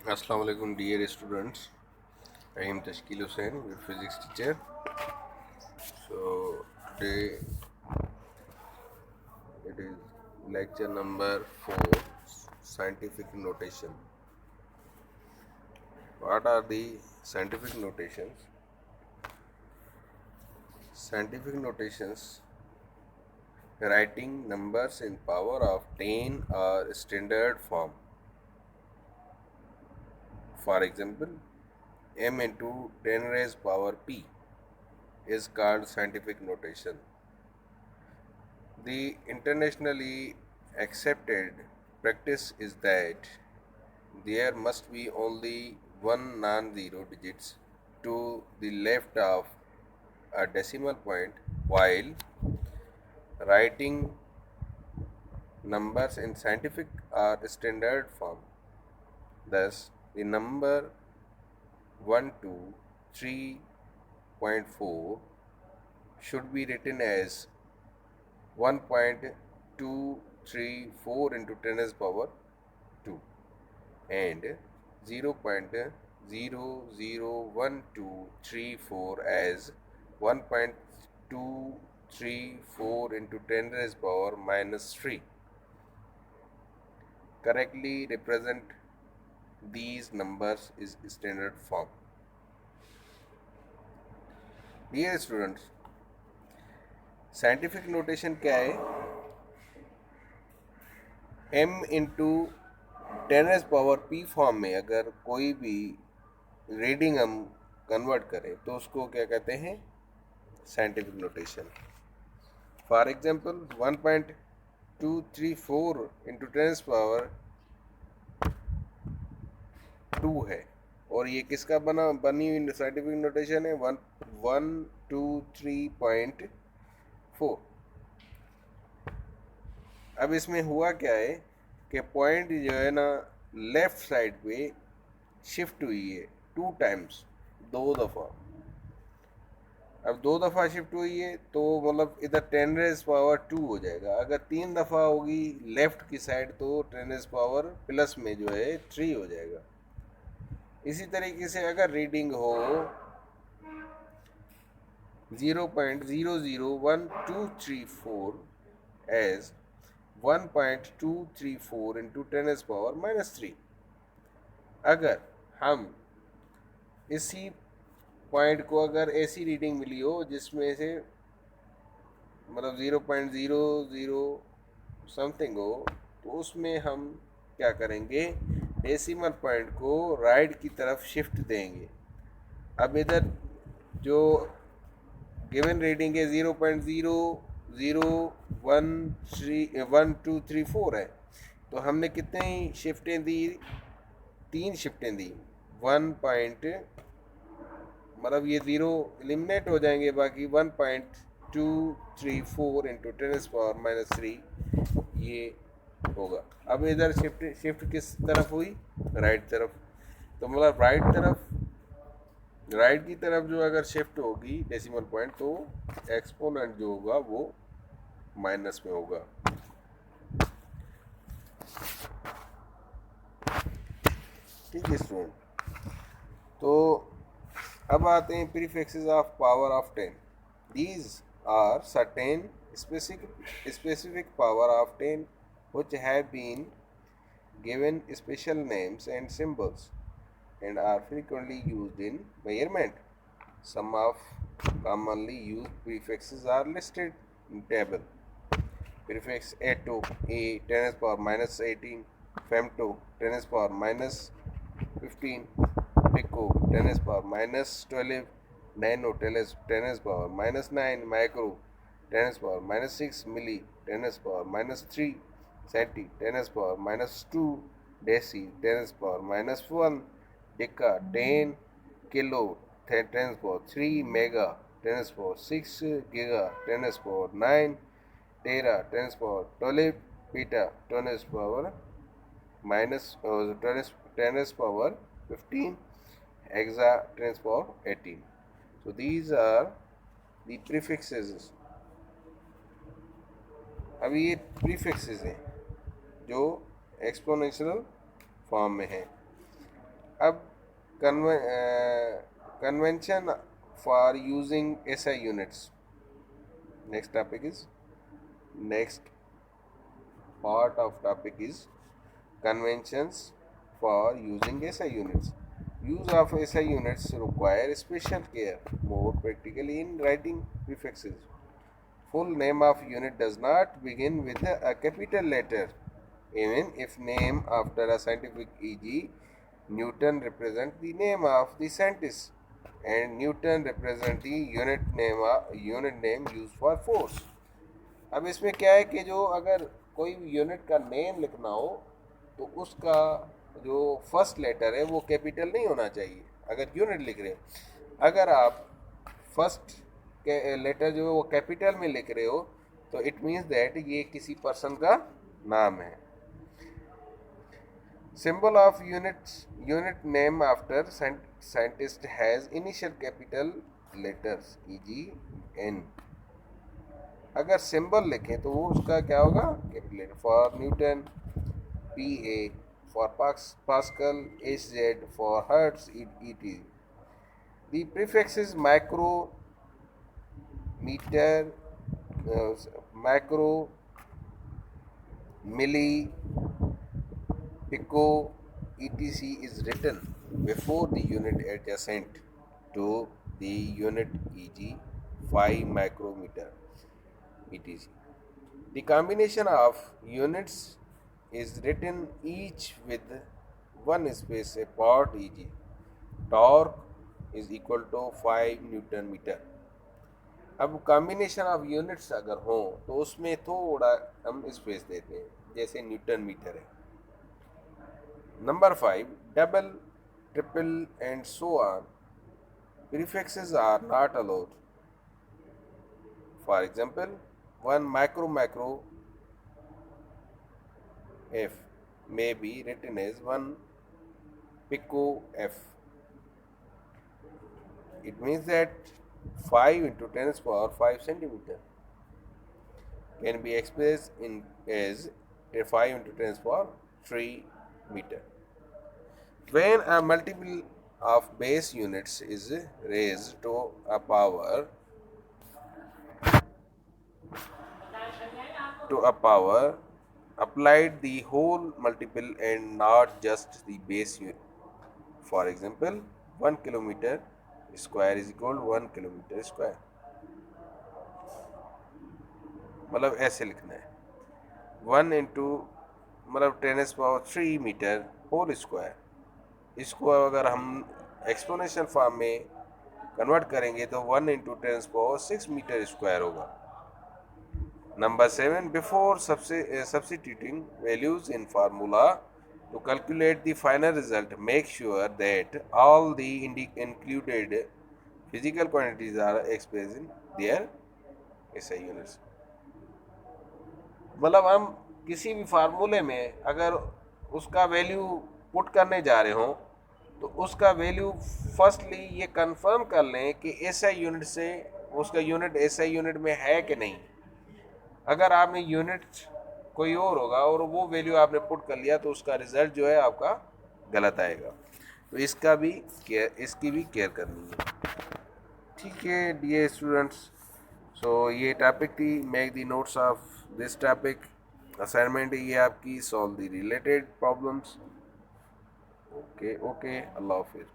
Assalamu alaikum dear students. I am Tashkil Hussain, your physics teacher. So today it is lecture number 4, scientific notation. What are the scientific notations? Scientific notations writing numbers in power of 10 or standard form. For example, m into 10 raised power p is called scientific notation. The internationally accepted practice is that there must be only one non-zero digits to the left of a decimal point while writing numbers in scientific or standard form. Thus, the number 123.4 should be written as 1.234 into 10 raised power 2 and 0.001234 as 1.234 into 10 raised power minus 3. Correctly represent these numbers is standard form. Dear students, scientific notation क्या है? m into 10 power p form में अगर कोई भी reading हम convert करें तो उसको क्या कहते हैं? Scientific notation. For example 1.234 into 10 power 2 है और ये किसका बनी हुई साइंटिफिक नोटेशन है? 123.4. अब इसमें हुआ क्या है कि पॉइंट जो है ना लेफ्ट साइड पे शिफ्ट हुई है 2 टाइम्स, 2 दफ़ा. अब 2 दफ़ा शिफ्ट हुई है तो मतलब इधर 10 रेज पावर 2 हो जाएगा. अगर 3 दफ़ा होगी लेफ्ट की साइड तो 10 रेज पावर प्लस में जो है 3 हो जाएगा. इसी तरीके से अगर रीडिंग हो 0.001234 as 1.234 into 10 raise power minus 3. अगर हम इसी पॉइंट को अगर ऐसी रीडिंग मिली हो जिसमें से मतलब 0.00 समथिंग हो तो उसमें हम क्या करेंगे? डेसिमल पॉइंट को राइट की तरफ शिफ्ट देंगे. अब इधर जो गिवन रीडिंग है 0.001234 है तो हमने कितनी शिफ्टें दी? 3 शिफ्टें दी. 1 पॉइंट मतलब ये 0 एलिमिनेट हो जाएंगे, बाकी 1.234 इंटू 10 पावर माइनस 3 ये होगा. अब इधर शिफ्ट किस तरफ हुई? राइट तरफ. तो मतलब राइट की तरफ जो अगर शिफ्ट होगी डेसिमल पॉइंट तो एक्सपोनेंट जो होगा वो माइनस में होगा. ठीक है स्टूडेंट. तो अब आते हैं prefixes of power of 10. These are certain specific power of 10 which have been given special names and symbols and are frequently used in measurement. Some of commonly used prefixes are listed in table. Prefix A2 A 10 power minus 18, Femto 10 power minus 15, Pico 10 power minus 12, Nano 10 power minus 9, Micro 10 power minus 6, Milli 10 power minus 3, Centi 10 power minus 2, Deci 10 power minus 1, Deca 10, Kilo 10 power 3, Mega 10 power 6, Giga 10 power 9, Tera 10 power 12, Peta 10 power minus 10 power 15, Hexa 10 power 18. So these are the prefixes. अभी ये prefixes हैं जो exponential form में हैं. अब convention for using SI units. Next part of topic is conventions for using SI units. Use of SI units require special care, more practically in writing prefixes. Full name of unit does not begin with a capital letter, even if named after a scientific, e.g. Newton represents the name of the scientist and Newton represents the unit name used for force. अब इसमें क्या है कि जो अगर कोई unit का name लिखना हो तो उसका जो फर्स्ट लेटर है वो कैपिटल नहीं होना चाहिए अगर यूनिट लिख रहे हो। अगर आप फर्स्ट लेटर जो है वो कैपिटल में लिख रहे हो तो इट मीन्स दैट ये किसी पर्सन का नाम है। Symbol of unit name after scientist has initial capital letters, e.g. N. अगर सिंबल लिखें तो वो उसका क्या होगा capital letter. For newton PA, for pascal HZ, for hertz ET. The prefixes micrometer, macro, milli, pico, etc. is written before the unit adjacent to the unit, e.g. 5 micrometer, etc. The combination of units is written each with one space apart, e.g. torque is equal to 5 Newton meter. अब combination of units अगर हो तो उसमें थोड़ा हम space देते हैं, जैसे न्यूटन मीटर है। Number 5, double, triple and so on. Prefixes are not allowed. For example, 1 macro F may be written as 1 pico F. It means that 5 into 10 to the power 5 centimeter can be expressed as 5 into 10 to the power 3 meter. When a multiple of base units is raised to a power applied the whole multiple and not just the base unit. For example, 1 kilometer square is equal to 1 kilometer square. मतलब ऐसे लिखना है 1 into मतलब 10 power 3 metre whole square. इसको अगर हम exponential form में convert करेंगे तो 1 इंटू 10 पावर 6 मीटर स्क्वायर होगा। Number 7, before substituting values in formula to calculate the final result, make sure that all the included physical quantities are expressed in their SI units. मतलब हम किसी भी फार्मूले में अगर उसका वैल्यू पुट करने जा रहे हो तो उसका वैल्यू फर्स्टली ये कंफर्म कर लें कि SI यूनिट से उसका यूनिट SI यूनिट में है कि नहीं। अगर आपने यूनिट कोई और होगा और वो वैल्यू आपने पुट कर लिया तो उसका रिजल्ट जो है आपका गलत आएगा। तो इसकी भी केयर करनी है। ठीक है डियर स्टूडेंट्स, सो ये टॉपिक थी। Make the notes of this topic. Assignment ये आपकी, solve the related problems. Okay, अल्लाह हाफिज़।